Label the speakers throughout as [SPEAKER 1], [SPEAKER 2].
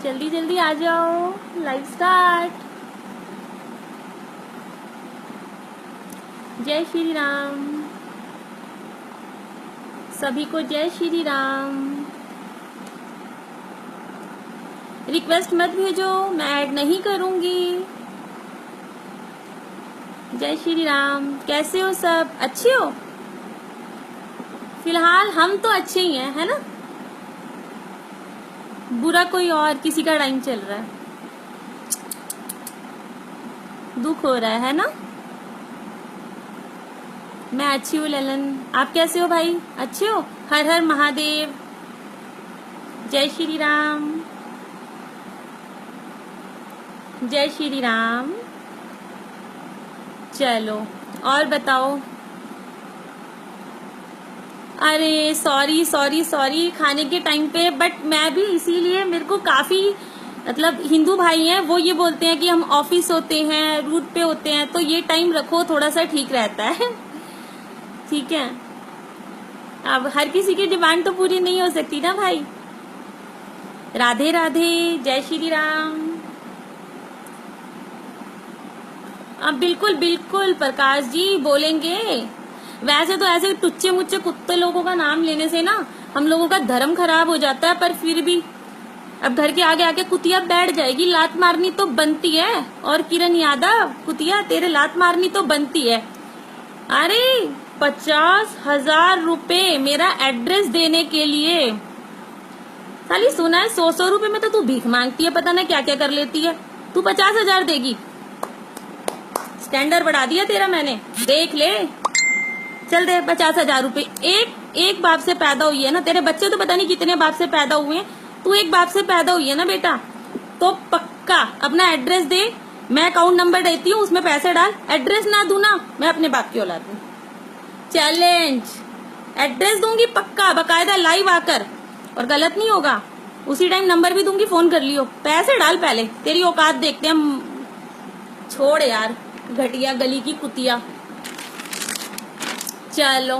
[SPEAKER 1] जल्दी जल्दी आ जाओ, लाइव स्टार्ट। जय श्री राम, सभी को जय श्री राम। रिक्वेस्ट मत भेजो, मैं ऐड नहीं करूंगी। जय श्री राम। कैसे हो सब? अच्छे हो? फिलहाल हम तो अच्छे ही हैं, है ना। बुरा कोई और किसी का टाइम चल रहा है, दुख हो रहा है ना। मैं अच्छी हूँ ललन, आप कैसे हो भाई? अच्छे हो? हर हर महादेव। जय श्री राम, जय श्री राम। चलो और बताओ। अरे सॉरी सॉरी सॉरी, खाने के टाइम पे, बट मैं भी इसीलिए, मेरे को काफी मतलब हिंदू भाई हैं, वो ये बोलते हैं कि हम ऑफिस होते हैं, रूट पे होते हैं, तो ये टाइम रखो, थोड़ा सा ठीक रहता है। ठीक है, अब हर किसी की डिमांड तो पूरी नहीं हो सकती ना भाई। राधे राधे, जय श्री राम। अब बिल्कुल बिल्कुल प्रकाश जी बोलेंगे। वैसे तो ऐसे टुच्चे मुच्चे कुत्ते लोगों का नाम लेने से ना हम लोगों का धर्म खराब हो जाता है, पर फिर भी अब घर के आगे आके कुतिया बैठ जाएगी, लात मारनी तो बनती है। और किरण यादव, कुतिया तेरे लात मारनी तो बनती है। अरे 50,000 रुपए मेरा एड्रेस देने के लिए। साली सुना है 100 रुपए में तो तू भीख मांगती है, पता नहीं क्या क्या कर लेती है। तू 50,000 देगी? स्टैंडर्ड बढ़ा दिया तेरा मैंने, देख ले। चल दे 50,000 रुपए। एक बाप से पैदा हुई है ना, तेरे बच्चे तो पता नहीं कितने बाप से पैदा हुए हैं, तू एक बाप से पैदा हुई है ना बेटा, तो पक्का अपना एड्रेस दे। मैं अकाउंट नंबर देती हूँ, उसमें पैसे डाल। एड्रेस ना दूं ना, मैं अपने बाप की औलाद हूँ। चैलेंज, एड्रेस दूंगी पक्का, बकायदा लाइव आकर, और गलत नहीं होगा। उसी टाइम नंबर भी दूंगी, फोन कर लियो। पैसे डाल पहले, तेरी औकात देखते हैं। छोड़ यार घटिया गली की कुतिया। चलो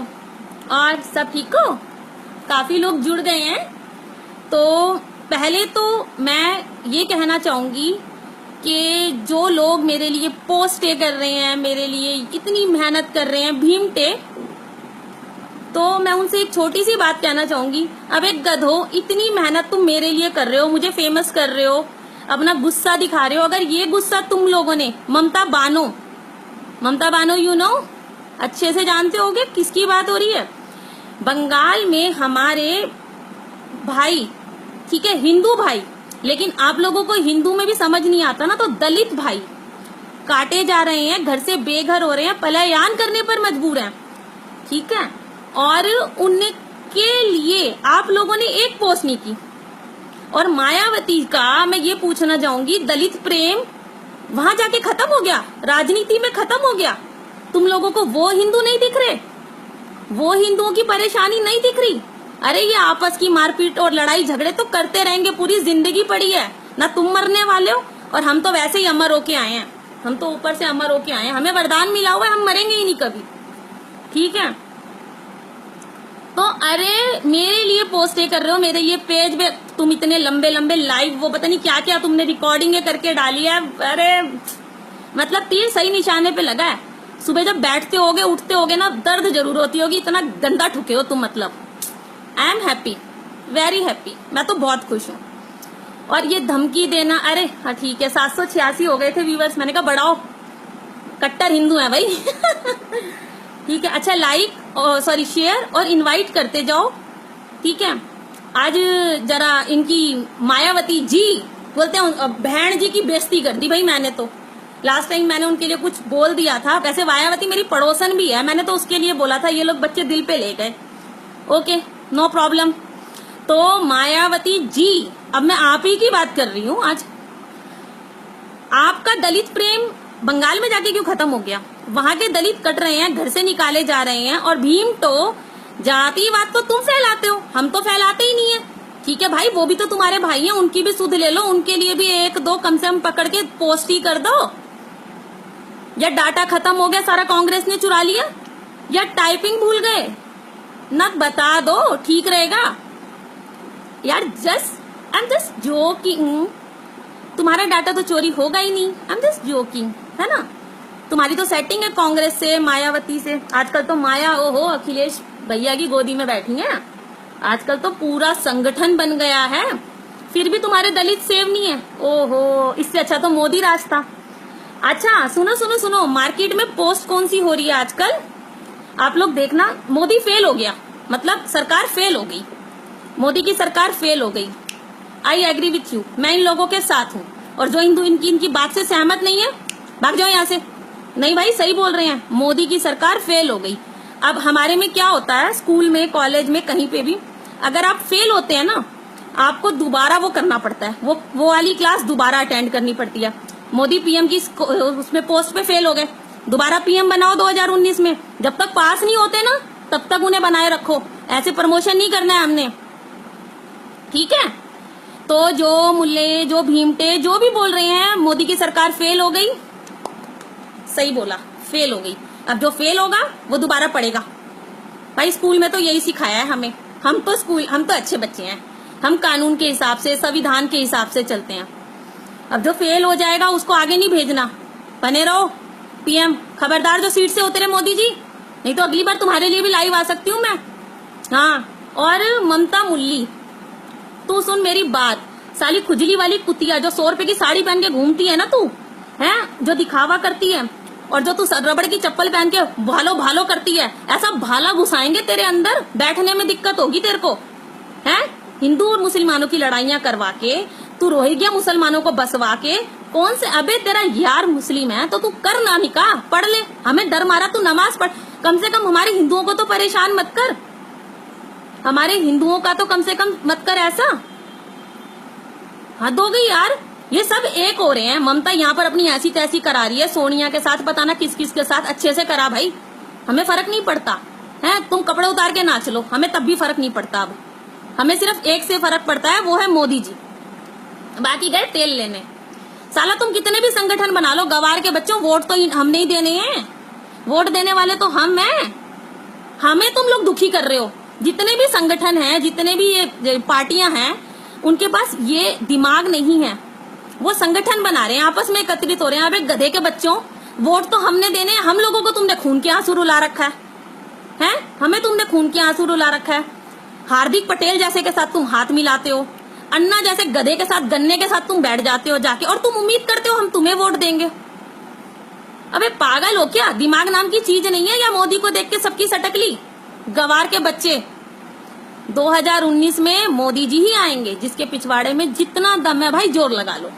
[SPEAKER 1] और सब ठीक हो? काफी लोग जुड़ गए हैं। तो पहले तो मैं ये कहना चाहूंगी कि जो लोग मेरे लिए पोस्टें कर रहे हैं, मेरे लिए इतनी मेहनत कर रहे हैं, भीमटे, तो मैं उनसे एक छोटी सी बात कहना चाहूंगी। अब एक गधो, इतनी मेहनत तुम मेरे लिए कर रहे हो, मुझे फेमस कर रहे हो, अपना गुस्सा दिखा रहे हो। अगर ये गुस्सा तुम लोगों ने ममता बानो यू नो, अच्छे से जानते होगे किसकी बात हो रही है। बंगाल में हमारे भाई, ठीक है, हिंदू भाई, लेकिन आप लोगों को हिंदू में भी समझ नहीं आता ना, तो दलित भाई काटे जा रहे हैं, घर से बेघर हो रहे हैं, पलायन करने पर मजबूर हैं, ठीक है। और उनके लिए आप लोगों ने एक पोस्ट नहीं की। और मायावती का मैं ये पूछना चाहूंगी, दलित प्रेम वहां जाके खत्म हो गया, राजनीति में खत्म हो गया। तुम लोगों को वो हिंदू नहीं दिख रहे, वो हिंदुओं की परेशानी नहीं दिख रही। अरे ये आपस की मारपीट और लड़ाई झगड़े तो करते रहेंगे, पूरी जिंदगी पड़ी है ना। तुम मरने वाले हो, और हम तो वैसे ही अमर होके आए हैं, हम तो ऊपर से अमर होके आए हैं, हमें वरदान मिला हुआ है, हम मरेंगे ही नहीं कभी, ठीक है। तो अरे मेरे लिए पोस्टें कर रहे हो, मेरे ये पेज पे तुम इतने लंबे लंबे लाइव, वो पता नहीं क्या क्या तुमने रिकॉर्डिंग करके डाली है। अरे मतलब तीर सही निशाने पे लगा है। सुबह जब बैठते होगे, उठते होगे ना, दर्द जरूर होती होगी, इतना गंदा ठुके हो तुम। मतलब I am happy, very happy, मैं तो बहुत खुश हूँ। और ये धमकी देना, अरे हाँ ठीक है, 786 हो गए थे व्यूवर्स, मैंने कहा बढ़ाओ, कट्टर हिंदू है भाई। ठीक है, अच्छा लाइक, सॉरी शेयर और इनवाइट करते जाओ, ठीक है। आज जरा इनकी मायावती जी बोलते हैं, बहन जी की बेइज्जती कर दी भाई मैंने तो। लास्ट टाइम मैंने उनके लिए कुछ बोल दिया था। वैसे मायावती मेरी पड़ोसन भी है, मैंने तो उसके लिए बोला था, ये लोग बच्चे दिल पे ले गए। Okay, no problem. तो मायावती जी, अब मैं आप ही की बात कर रही हूँ आज। आपका दलित प्रेम बंगाल में जाके क्यों खत्म हो गया? वहां के दलित कट रहे हैं, घर से निकाले जा रहे हैं, और भीम तो जातिवाद तो तुम फैलाते हो, हम तो फैलाते ही नहीं है, ठीक है भाई। वो भी तो तुम्हारे भाई हैं, उनकी भी सुध ले लो, उनके लिए भी एक दो कम से कम पकड़ के पोस्ट ही कर दो। या डाटा खत्म हो गया सारा, कांग्रेस ने चुरा लिया, या टाइपिंग भूल गए, न बता दो, ठीक रहेगा यार। Just I am just joking, तुम्हारा डाटा तो चोरी होगा ही नहीं, आई एम जस्ट जोकिंग, है ना। तुम्हारी तो सेटिंग है कांग्रेस से, मायावती से। आजकल तो माया ओहो अखिलेश भैया की गोदी में बैठी हैं। आजकल तो पूरा संगठन बन गया है, फिर भी तुम्हारे दलित सेव नहीं है। ओहो, इससे अच्छा तो मोदी राज था। अच्छा सुनो सुनो सुनो, मार्केट में पोस्ट कौन सी हो रही है आजकल, आप लोग देखना। मोदी फेल हो गया, मतलब सरकार फेल हो गई, मोदी की सरकार फेल हो गई। आई एग्री विथ यू, मैं इन लोगों के साथ हूँ। और जो हिंदू इनकी बात से सहमत नहीं है, भाग जाओ यहाँ से। नहीं भाई, सही बोल रहे हैं, मोदी की सरकार फेल हो गई। अब हमारे में क्या होता है, स्कूल में, कॉलेज में, कहीं पे भी अगर आप फेल होते हैं ना, आपको दोबारा वो करना पड़ता है, वो वाली क्लास दोबारा अटेंड करनी पड़ती है। मोदी पीएम की उसमें पोस्ट पे फेल हो गए, दोबारा पीएम बनाओ 2019 में। जब तक पास नहीं होते ना, तब तक उन्हें बनाए रखो, ऐसे प्रमोशन नहीं करना है हमने, ठीक है। तो जो मुल्ले, जो भीमटे, जो भी बोल रहे हैं मोदी की सरकार फेल हो गई, सही बोला, फेल हो गई। अब जो फेल होगा वो दोबारा पढ़ेगा। भाई स्कूल में तो यही सिखाया है हमें, हम तो अच्छे बच्चे हैं, हम कानून के हिसाब से, संविधान के हिसाब से चलते हैं। अब जो फेल हो जाएगा उसको आगे नहीं भेजना, बने रहो पीएम। खबरदार जो सीट से उतरे मोदी जी, नहीं तो अगली बार तुम्हारे लिए भी लाइव आ सकती हूँ मैं। हाँ, और ममता मुल्ली, तू सुन मेरी बात, साली खुजली वाली कुतिया जो 100 रुपए की साड़ी पहन के घूमती है ना, तू है जो दिखावा करती है, और जो तू रबड़ की चप्पल पहन के भालो भालो करती है, ऐसा भाला घुसाएंगे तेरे अंदर, बैठने में दिक्कत होगी तेरे को, है। हिंदू और मुसलमानों की लड़ाइयां करवा के, तू रोहिंग्या मुसलमानों को बसवा के, कौन से, अबे तेरा यार मुस्लिम है तो तू कर ना निकाह, पढ़ ले, हमें डर मारा तू नमाज पढ़, कम से कम हमारे हिंदुओं को तो परेशान मत कर, हमारे हिंदुओं का तो कम से कम मत कर ऐसा। हद हो गई यार, ये सब एक हो रहे हैं। ममता यहाँ पर अपनी ऐसी तैसी करा रही है, सोनिया के साथ पता ना किस किस के साथ, अच्छे से करा भाई, हमें फर्क नहीं पड़ता है। तुम कपड़े उतार के नाच लो, हमें तब भी फर्क नहीं पड़ता। अब हमें सिर्फ एक से फर्क पड़ता है, वो है मोदी जी, बाकी गए तेल लेने। साला तुम कितने भी संगठन बना लो, गवार के बच्चों, वोट तो हम नहीं देने हैं, वोट देने वाले तो हम हैं। हमें तुम लोग दुखी कर रहे हो। जितने भी संगठन हैं, जितने भी ये पार्टियां हैं, उनके पास ये दिमाग नहीं है, वो संगठन बना रहे हैं, आपस में एकत्रित हो रहे हैं। अबे गधे के बच्चों, वोट तो हमने देने हैं, हम लोगों को तुमने खून के आंसू रुला रखा है, हमें तुमने खून के आंसू रुला रखा है। हार्दिक पटेल जैसे के साथ तुम हाथ मिलाते हो, अन्ना जैसे गधे के साथ, गन्ने के साथ तुम बैठ जाते हो जाके, और तुम उम्मीद करते हो हम तुम्हें वोट देंगे। अबे पागल हो क्या, दिमाग नाम की चीज नहीं है, या मोदी को देख के सबकी सटक ली। गवार के बच्चे, 2019 में मोदी जी ही आएंगे, जिसके पिछवाड़े में जितना दम है भाई जोर लगा लो।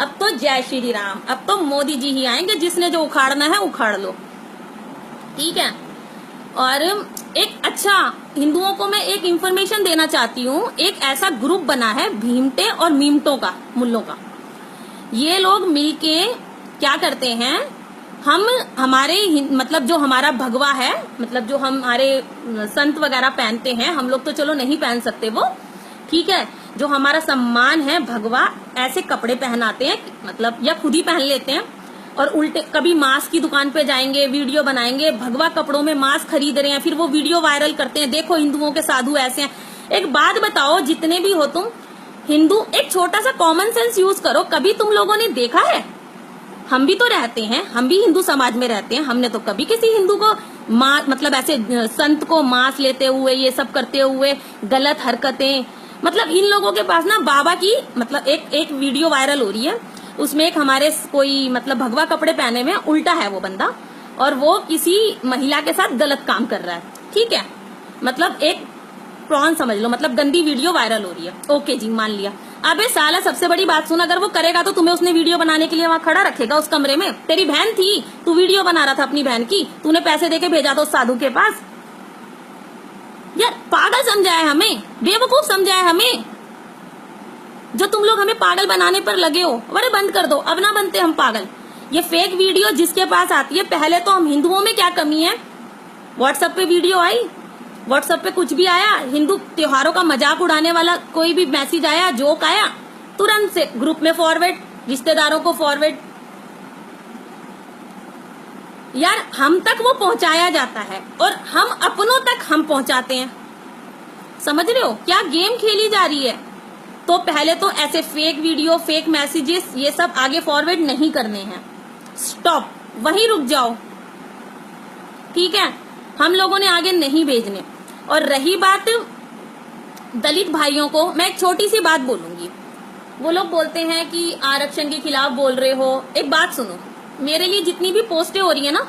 [SPEAKER 1] अब तो जय श्री राम, अब तो मोदी जी ही आएंगे, जिसने जो उखाड़ना है उखाड़ लो, ठीक है। और एक अच्छा, हिंदुओं को मैं एक इंफॉर्मेशन देना चाहती हूँ, एक ऐसा ग्रुप बना है भीमटे और मीमटों का, मुल्लों का। ये लोग मिलके क्या करते हैं, हम हमारे मतलब जो हमारा भगवा है, मतलब जो हमारे संत वगैरह पहनते हैं, हम लोग तो चलो नहीं पहन सकते वो, ठीक है। जो हमारा सम्मान है भगवा, ऐसे कपड़े पहनाते हैं, मतलब या खुद ही पहन लेते हैं, और उल्टे कभी मास्क की दुकान पे जाएंगे, वीडियो बनाएंगे, भगवा कपड़ों में मास्क खरीद रहे हैं, फिर वो वीडियो वायरल करते हैं, देखो हिंदुओं के साधु ऐसे हैं। एक बात बताओ, जितने भी हो तुम हिंदू, एक छोटा सा कॉमन सेंस यूज करो। कभी तुम लोगों ने देखा है, हम भी तो रहते हैं, हम भी हिंदू समाज में रहते हैं, हमने तो कभी किसी हिंदू को मतलब ऐसे संत को मांस लेते हुए, ये सब करते हुए, गलत हरकतें, मतलब इन लोगों के पास ना बाबा की, मतलब एक वीडियो वायरल हो रही है, उसमें एक हमारे कोई मतलब भगवा कपड़े पहने में उल्टा है वो बंदा, और वो किसी महिला के साथ गलत काम कर रहा है, ठीक है। मतलब एक प्रॉन समझ लो, मतलब गंदी वीडियो वायरल हो रही है, ओके जी मान लिया। अबे साला सबसे बड़ी बात सुन, अगर वो करेगा तो तुम्हें उसने वीडियो बनाने के लिए वहां खड़ा रखेगा उस कमरे में? तेरी बहन थी, तू वीडियो बना रहा था अपनी बहन की, तूने पैसे देके भेजा था उस साधु के पास। यार पागल समझा है हमें, बेवकूफ समझा है हमें, जो तुम लोग हमें पागल बनाने पर लगे हो। अरे बंद कर दो, अब ना बनते हम पागल। ये फेक वीडियो जिसके पास आती है, पहले तो हम हिंदुओं में क्या कमी है, व्हाट्सएप पे वीडियो आई, व्हाट्सएप पे कुछ भी आया, हिंदू त्योहारों का मजाक उड़ाने वाला कोई भी मैसेज आया, जोक आया, तुरंत से ग्रुप में फॉरवर्ड, रिश्तेदारों को फॉरवर्ड। यार हम तक वो पहुंचाया जाता है, और हम अपनों तक हम पहुंचाते हैं। समझ रहे हो क्या गेम खेली जा रही है? तो पहले तो ऐसे फेक वीडियो, फेक मैसेजेस, ये सब आगे फॉरवर्ड नहीं करने हैं। स्टॉप, वहीं रुक जाओ, ठीक है। हम लोगों ने आगे नहीं भेजने। और रही बात दलित भाइयों को, मैं एक छोटी सी बात बोलूंगी। वो लोग बोलते हैं कि आरक्षण के खिलाफ बोल रहे हो। एक बात सुनो, मेरे लिए जितनी भी पोस्टें हो रही है ना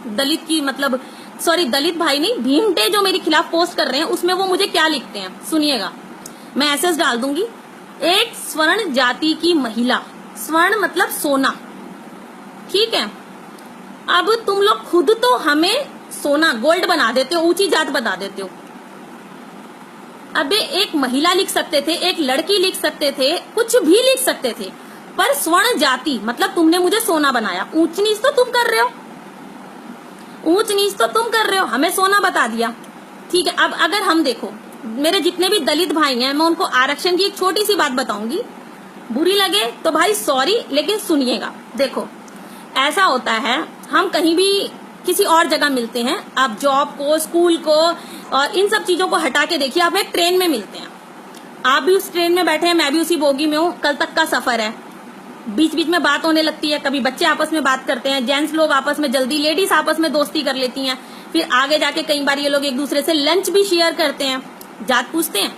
[SPEAKER 1] दलित की, मतलब सॉरी दलित भाई नहीं, भीमटे जो मेरे खिलाफ पोस्ट कर रहे हैं, उसमें वो मुझे क्या लिखते हैं सुनिएगा। मैं एसएस डाल दूंगी, एक स्वर्ण जाति की महिला, स्वर्ण मतलब सोना, ठीक है। अब तुम लोग खुद तो हमें सोना, गोल्ड बना देते हो, ऊंची जात बता देते हो। अबे एक महिला लिख सकते थे, एक लड़की लिख सकते थे, कुछ भी लिख सकते थे, पर स्वर्ण जाति मतलब तुमने मुझे सोना बनाया। ऊंच नीच तो तुम कर रहे हो, ऊंच नीच तो तुम कर रहे हो, हमें सोना बता दिया, ठीक है। अब अगर हम देखो, मेरे जितने भी दलित भाई हैं, मैं उनको आरक्षण की एक छोटी सी बात बताऊंगी, बुरी लगे तो भाई सॉरी, लेकिन सुनिएगा। देखो ऐसा होता है, हम कहीं भी किसी और जगह मिलते हैं, आप जॉब को, स्कूल को और इन सब चीजों को हटा के देखिए, आप एक ट्रेन में मिलते हैं, आप भी उस ट्रेन में बैठे हैं, मैं भी उसी बोगी में हूँ, कल तक का सफर है, बीच बीच में बात होने लगती है, कभी बच्चे आपस में बात करते हैं, जेंट्स लोग आपस में जल्दी, लेडीज आपस में दोस्ती कर लेती हैं, फिर आगे जाके कई बार ये लोग एक दूसरे से लंच भी शेयर करते हैं। जात पूछते हैं?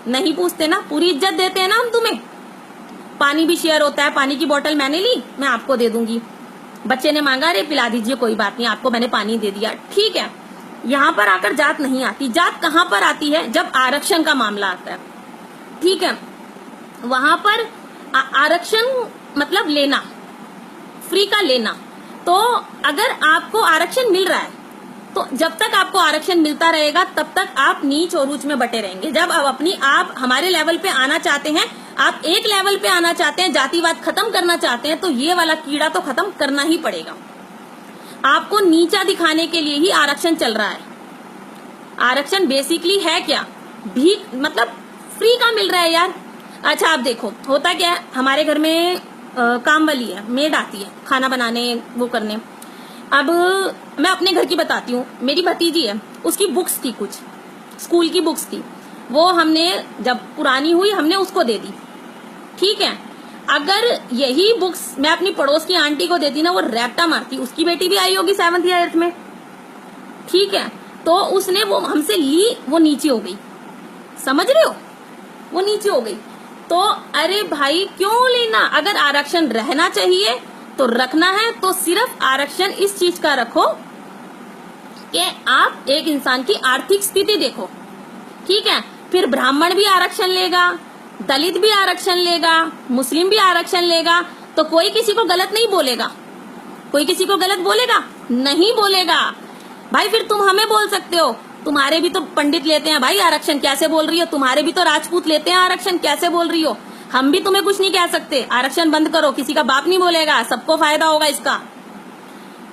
[SPEAKER 1] नहीं पूछते ना, पूरी इज्जत देते हैं ना हम तुम्हें। पानी भी शेयर होता है, पानी की बोतल मैंने ली, मैं आपको दे दूंगी, बच्चे ने मांगा, अरे पिला दीजिए, कोई बात नहीं, आपको मैंने पानी दे दिया, ठीक है। यहाँ पर आकर जात नहीं आती। जात कहाँ पर आती है? जब आरक्षण का मामला आता है, ठीक है। वहां पर आरक्षण मतलब लेना, फ्री का लेना। तो अगर आपको आरक्षण मिल रहा है, तो जब तक आपको आरक्षण मिलता रहेगा तब तक आप नीच और ऊंच में बटे रहेंगे। जब आप हमारे लेवल पे आना चाहते हैं, आप एक लेवल पे आना चाहते हैं, जातिवाद खत्म करना चाहते हैं, तो ये वाला कीड़ा तो खत्म करना ही पड़ेगा। आपको नीचा दिखाने के लिए ही आरक्षण चल रहा है। आरक्षण बेसिकली है क्या? भीख, मतलब फ्री का मिल रहा है यार। अच्छा आप देखो, होता क्या है, हमारे घर में काम वाली है, मेड आती है खाना बनाने, वो करने। अब मैं अपने घर की बताती हूँ, मेरी भतीजी है, उसकी बुक्स थी, कुछ स्कूल की बुक्स थी, वो हमने जब पुरानी हुई हमने उसको दे दी, ठीक है। अगर यही बुक्स मैं अपनी पड़ोस की आंटी को देती ना, वो रैप्टा मारती। उसकी बेटी भी आई होगी 7th या 8th में, ठीक है। तो उसने वो हमसे ली, वो नीचे हो गई, समझ रहे हो, वो नीचे हो गई। तो अरे भाई क्यों लेना? अगर आरक्षण रहना चाहिए तो रखना है, तो सिर्फ आरक्षण इस चीज का रखो कि आप एक इंसान की आर्थिक स्थिति देखो, ठीक है। फिर ब्राह्मण भी आरक्षण लेगा, दलित भी आरक्षण लेगा, मुस्लिम भी आरक्षण लेगा, तो कोई किसी को गलत नहीं बोलेगा। कोई किसी को गलत बोलेगा? नहीं बोलेगा। भाई फिर तुम हमें बोल सकते हो, तुम्हारे भी तो पंडित लेते हैं भाई आरक्षण, कैसे बोल रही हो? तुम्हारे भी तो राजपूत लेते हैं आरक्षण, कैसे बोल रही हो? हम भी तुम्हें कुछ नहीं कह सकते, आरक्षण बंद करो, किसी का बाप नहीं बोलेगा, सबको फायदा होगा इसका।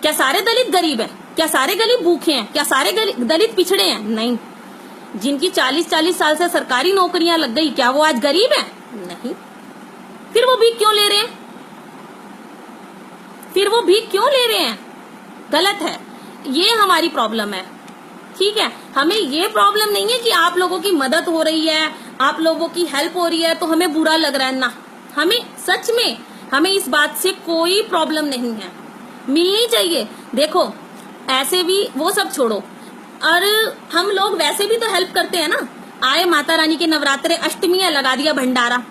[SPEAKER 1] क्या सारे दलित गरीब हैं? क्या सारे दलित भूखे हैं? क्या सारे दलित पिछड़े हैं? नहीं। जिनकी 40-40 साल से सरकारी नौकरियां लग गई, क्या वो आज गरीब हैं? नहीं। फिर वो भीख क्यों ले रहे हैं? फिर वो भीख क्यों ले रहे हैं? गलत है, ये हमारी प्रॉब्लम है, ठीक है। हमें ये प्रॉब्लम नहीं है कि आप लोगों की मदद हो रही है, आप लोगों की हेल्प हो रही है तो हमें बुरा लग रहा है ना। हमें सच में, हमें इस बात से कोई प्रॉब्लम नहीं है, मिलनी चाहिए। देखो ऐसे भी वो सब छोड़ो, और हम लोग वैसे भी तो हेल्प करते हैं ना। आए माता रानी के नवरात्रे, अष्टमी लगा दिया भंडारा,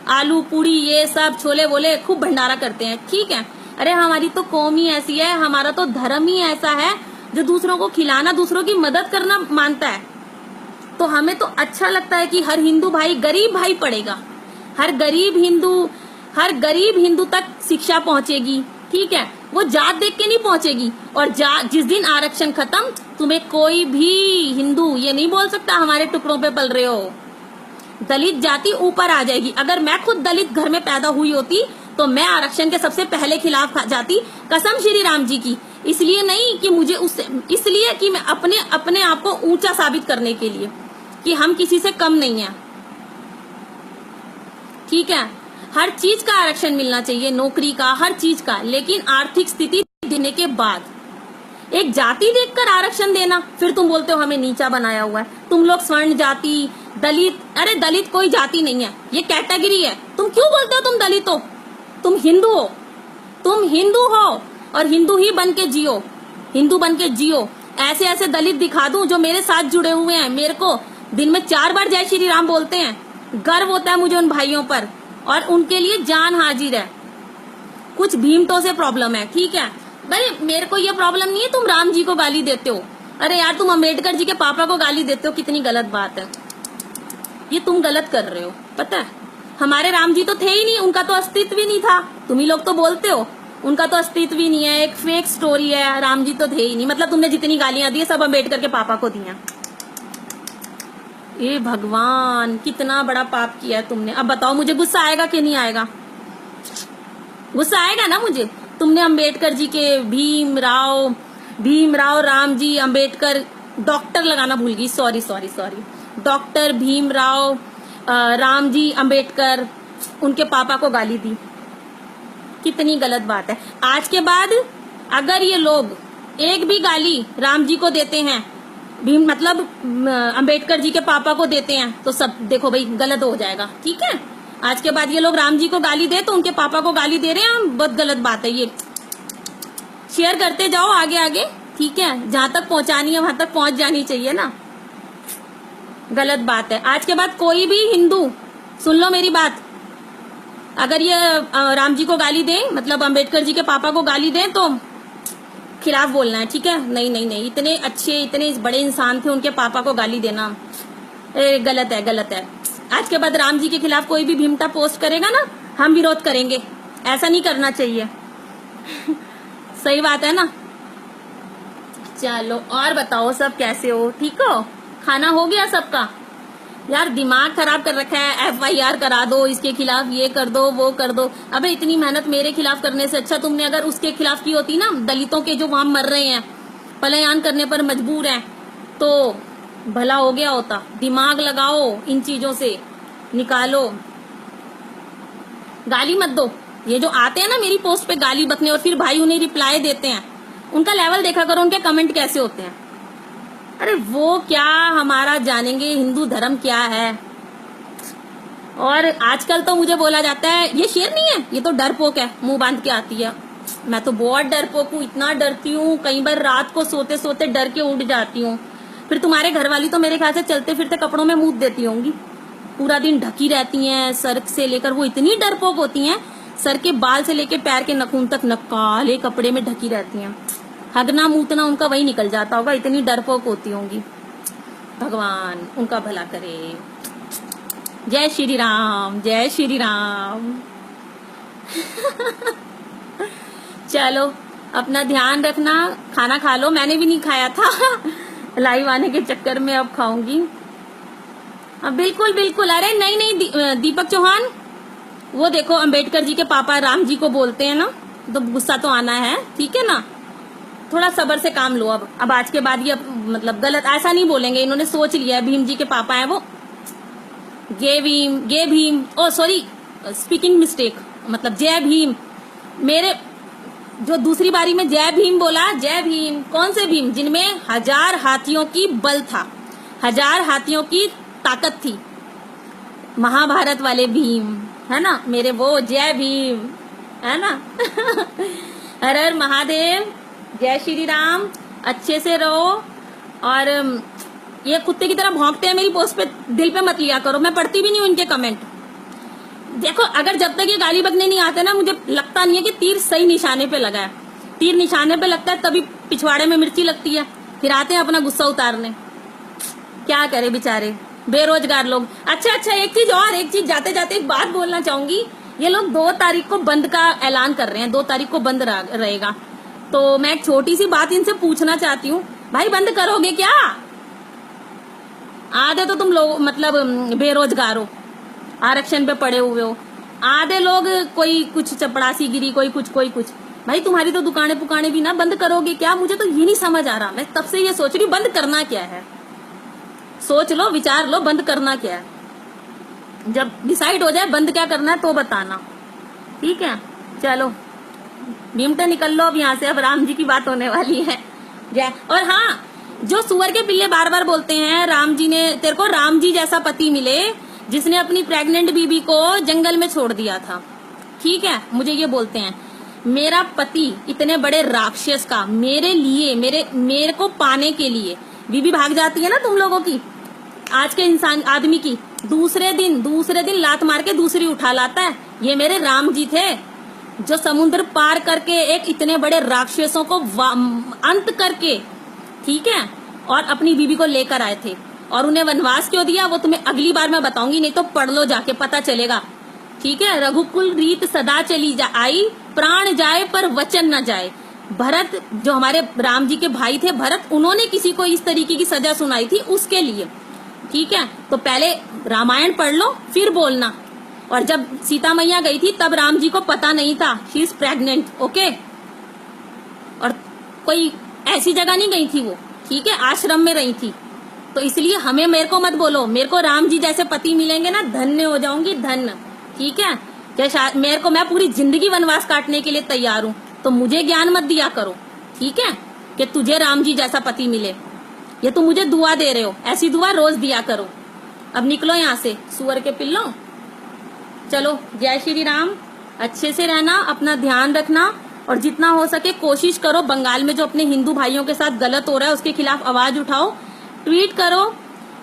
[SPEAKER 1] आलू पूड़ी ये सब छोले वोले, खूब भंडारा करते हैं, ठीक है। अरे हमारी तो कौम ही ऐसी है, हमारा तो धर्म ही ऐसा है जो दूसरों को खिलाना, दूसरों की मदद करना मानता है। तो हमें तो अच्छा लगता है कि हर हिंदू भाई, गरीब भाई पढ़ेगा, हर गरीब हिंदू तक शिक्षा पहुंचेगी, ठीक है। वो जात देख के नहीं पहुंचेगी। और जिस दिन आरक्षण खत्म, तुम्हें कोई भी हिंदू ये नहीं बोल सकता हमारे टुकड़ों पे पल रहे हो। दलित जाति ऊपर आ जाएगी। अगर मैं खुद दलित घर में पैदा हुई होती तो मैं आरक्षण के सबसे पहले खिलाफ जाती, कसम श्री राम जी की। इसलिए नहीं कि मुझे उससे, इसलिए कि मैं अपने आप को ऊंचा साबित करने के लिए कि हम किसी से कम नहीं है, ठीक है। हर चीज का आरक्षण मिलना चाहिए, नौकरी का, हर चीज का, लेकिन आर्थिक स्थिति देने के बाद। एक जाति देखकर आरक्षण देना, फिर तुम बोलते हो हमें नीचा बनाया हुआ है। तुम लोग स्वर्ण जाति, दलित, अरे दलित कोई जाति नहीं है, ये कैटेगरी है। तुम क्यों बोलते हो तुम दलित हो? तुम हिंदू हो, तुम हिंदू हो और हिंदू ही बन के जियो, हिंदू बन के जियो। ऐसे ऐसे दलित दिखा दूं जो मेरे साथ जुड़े हुए हैं, मेरे को दिन में 4 बार जय श्री राम बोलते हैं। गर्व होता है मुझे उन भाइयों पर और उनके लिए जान हाजिर है। कुछ भीमटों से प्रॉब्लम है, ठीक है भाई, मेरे को ये प्रॉब्लम नहीं है। तुम राम जी को गाली देते हो, अरे यार तुम अम्बेडकर जी के पापा को गाली देते हो, कितनी गलत बात है। ये तुम गलत कर रहे हो, पता है। हमारे राम जी तो थे ही नहीं, उनका तो अस्तित्व ही नहीं था। तुम ही लोग तो बोलते हो उनका तो अस्तित्व ही नहीं है, एक फेक स्टोरी है, राम जी तो थे ही नहीं। मतलब तुमने जितनी गालियां दी सब अम्बेडकर के पापा को दी। ए भगवान, कितना बड़ा पाप किया है तुमने। अब बताओ मुझे गुस्सा आएगा कि नहीं आएगा? गुस्सा आएगा ना मुझे। तुमने अम्बेडकर जी के भीमराव राम जी अम्बेडकर, डॉक्टर लगाना भूल गई, सॉरी, डॉक्टर भीमराव राम जी अम्बेडकर, उनके पापा को गाली दी। कितनी गलत बात है। आज के बाद अगर ये लोग एक भी गाली राम जी को देते हैं, मतलब अम्बेडकर जी के पापा को देते हैं, तो सब देखो भाई गलत हो जाएगा, ठीक है। आज के बाद ये लोग राम जी को गाली दे तो उनके पापा को गाली दे रहे हैं, बहुत गलत बात है ये। शेयर करते जाओ आगे आगे, ठीक है। जहां तक पहुंचानी है वहां तक पहुंच जानी चाहिए ना। गलत बात है। आज के बाद कोई भी हिंदू, सुन लो मेरी बात, अगर ये राम जी को गाली दे, मतलब अम्बेडकर जी के पापा को गाली दे, तो खिलाफ बोलना है, ठीक है। नहीं, इतने अच्छे, इतने बड़े इंसान थे, उनके पापा को गाली देना गलत है। आज के बाद राम जी के खिलाफ कोई भी भीमटा पोस्ट करेगा ना, हम विरोध करेंगे। ऐसा नहीं करना चाहिए। सही बात है ना। चलो और बताओ, सब कैसे हो? ठीक हो? खाना हो गया सबका? यार दिमाग खराब कर रखा है। FIR करा दो इसके खिलाफ, ये कर दो, वो कर दो। अबे इतनी मेहनत मेरे खिलाफ करने से अच्छा तुमने अगर उसके खिलाफ की होती ना, दलितों के जो वहां मर रहे हैं, पलायन करने पर मजबूर हैं, तो भला हो गया होता। दिमाग लगाओ, इन चीजों से निकालो। गाली मत दो। ये जो आते हैं ना मेरी पोस्ट पे गाली बकने और फिर भाई उन्हें रिप्लाई देते हैं, उनका लेवल देखा करो, उनके कमेंट कैसे होते हैं। अरे वो क्या हमारा जानेंगे हिंदू धर्म क्या है। और आजकल तो मुझे बोला जाता है ये शेर नहीं है, ये तो डरपोक है, मुंह बांध के आती है। मैं तो बहुत डरपोक हूँ, इतना डरती हूँ, कई बार रात को सोते सोते डर के उठ जाती हूँ। फिर तुम्हारे घर वाली तो मेरे ख्याल से चलते फिरते कपड़ों में मुंह देती होंगी, पूरा दिन ढकी रहती हैं सर से लेकर। वो इतनी डरपोक होती हैं, सर के बाल से लेकर पैर के नखून तक काले कपड़े में ढकी रहती हैं। हगना मूतना उनका वही निकल जाता होगा, इतनी डरपोक होती होंगी। भगवान उनका भला करे। जय श्री राम, जय श्री राम। चलो अपना ध्यान रखना, खाना खा लो। मैंने भी नहीं खाया था लाइव आने के चक्कर में, अब खाऊंगी। अब बिल्कुल। अरे नहीं दीपक चौहान, वो देखो अम्बेडकर जी के पापा राम जी को बोलते हैं ना, तो गुस्सा तो आना है, ठीक है ना। थोड़ा सब्र से काम लो। अब आज के बाद ये मतलब गलत ऐसा नहीं बोलेंगे, इन्होंने सोच लिया भीम जी के पापा है वो। गे भीम, ओ सॉरी, स्पीकिंग मिस्टेक, मतलब जय भीम। मेरे जो दूसरी बारी में जय भीम बोला, जय भीम कौन से भीम? जिनमें 1000 हाथियों की बल था, 1000 हाथियों की ताकत थी, महाभारत वाले भीम है ना मेरे, वो जय भीम है ना। हर हर महादेव, जय श्री राम। अच्छे से रहो। और ये कुत्ते की तरह भौंकते हैं मेरी पोस्ट पे, दिल पे मत लिया करो, मैं पढ़ती भी नहीं हूँ इनके कमेंट। देखो अगर जब तक ये गाली बकने नहीं आते ना, मुझे लगता नहीं है कि तीर सही निशाने पे लगा है। तीर निशाने पे लगता है तभी पिछवाड़े में मिर्ची लगती है, फिर आते हैं अपना गुस्सा उतारने। क्या करे बेचारे बेरोजगार लोग। अच्छा एक चीज जाते जाते एक बात बोलना चाहूंगी। ये लोग 2 तारीख को बंद का ऐलान कर रहे हैं, 2 तारीख को बंद रहेगा। तो मैं एक छोटी सी बात इनसे पूछना चाहती हूँ, भाई बंद करोगे क्या? आधे तो तुम लोग मतलब बेरोजगार हो, आरक्षण पे पड़े हुए हो, आधे लोग कोई कुछ चपड़ासी गिरी, कोई कुछ। भाई तुम्हारी तो दुकानें पुकाने भी ना बंद करोगे क्या? मुझे तो ये नहीं समझ आ रहा। मैं तब से ये सोच रही हूँ बंद करना क्या है। सोच लो, विचार लो, बंद करना क्या है। जब डिसाइड हो जाए बंद क्या करना है तो बताना, ठीक है। चलो भीमटा निकल लो अब यहाँ से, अब राम जी की बात होने वाली है। जय। और हाँ, जो सुअर के पिल्ले बार बार बोलते हैं राम जी ने तेरे को राम जी जैसा पति मिले जिसने अपनी प्रेग्नेंट बीबी को जंगल में छोड़ दिया था, ठीक है, मुझे ये बोलते हैं मेरा पति इतने बड़े राक्षस का मेरे लिए मेरे को पाने के लिए, बीबी भाग जाती है ना तुम लोगों की, आज के इंसान आदमी की, दूसरे दिन लात मार के दूसरी उठा लाता है। ये मेरे राम जी थे जो समुद्र पार करके एक इतने बड़े राक्षसों को अंत करके, ठीक है, और अपनी बीबी को लेकर आए थे। और उन्हें वनवास क्यों दिया वो तुम्हें अगली बार मैं बताऊंगी, नहीं तो पढ़ लो जाके, पता चलेगा, ठीक है। रघुकुल रीत सदा चली आई, प्राण जाए पर वचन न जाए। भरत जो हमारे राम जी के भाई थे भरत, उन्होंने किसी को इस तरीके की सजा सुनाई थी उसके लिए, ठीक है। तो पहले रामायण पढ़ लो फिर बोलना। और जब सीता मैया गई थी तब राम जी को पता नहीं था शी इज प्रेग्नेंट, ओके। और कोई ऐसी जगह नहीं गई थी वो, ठीक है, आश्रम में रही थी। तो इसलिए मेरे को मत बोलो, मेरे को राम जी जैसे पति मिलेंगे ना धन्य हो जाऊंगी, धन्य, ठीक है। क्या मेरे को, मैं पूरी जिंदगी वनवास काटने के लिए तैयार हूँ, तो मुझे ज्ञान मत दिया करो, ठीक है, कि तुझे राम जी जैसा पति मिले। ये तुम मुझे दुआ दे रहे हो, ऐसी दुआ रोज दिया करो। अब निकलो यहाँ से सुअर के पिल्लो, चलो। जय श्री राम। अच्छे से रहना, अपना ध्यान रखना, और जितना हो सके कोशिश करो बंगाल में जो अपने हिंदू भाइयों के साथ गलत हो रहा है उसके खिलाफ आवाज उठाओ, ट्वीट करो।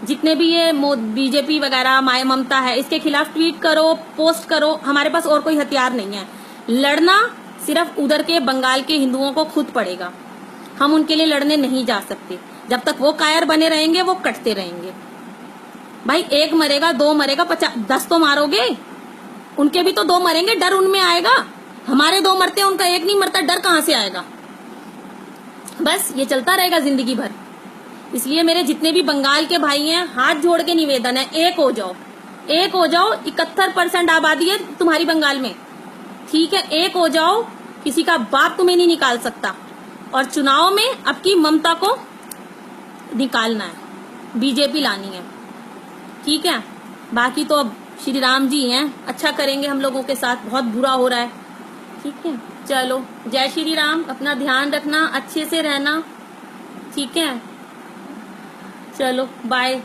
[SPEAKER 1] जितने भी ये बीजेपी वगैरह माया ममता है इसके खिलाफ ट्वीट करो, पोस्ट करो। हमारे पास और कोई हथियार नहीं है, लड़ना सिर्फ उधर के बंगाल के हिंदुओं को खुद पड़ेगा। हम उनके लिए लड़ने नहीं जा सकते, जब तक वो कायर बने रहेंगे वो कटते रहेंगे। भाई एक मरेगा, दो मरेगा, 10 तो मारोगे, उनके भी तो 2 मरेंगे, डर उनमें आएगा। हमारे 2 मरते हैं, उनका 1 नहीं मरता, डर कहाँ से आएगा। बस ये चलता रहेगा जिंदगी भर। इसलिए मेरे जितने भी बंगाल के भाई हैं हाथ जोड़ के निवेदन है, एक हो जाओ, एक हो जाओ। 71% आबादी है तुम्हारी बंगाल में, ठीक है, एक हो जाओ। किसी का बाप तुम्हें नहीं निकाल सकता। और चुनाव में अब की ममता को निकालना है, बीजेपी लानी है, ठीक है। बाकी तो अब श्री राम जी हैं, अच्छा करेंगे हम लोगों के साथ, बहुत बुरा हो रहा है, ठीक है। चलो जय श्री राम, अपना ध्यान रखना, अच्छे से रहना, ठीक है। चलो बाय।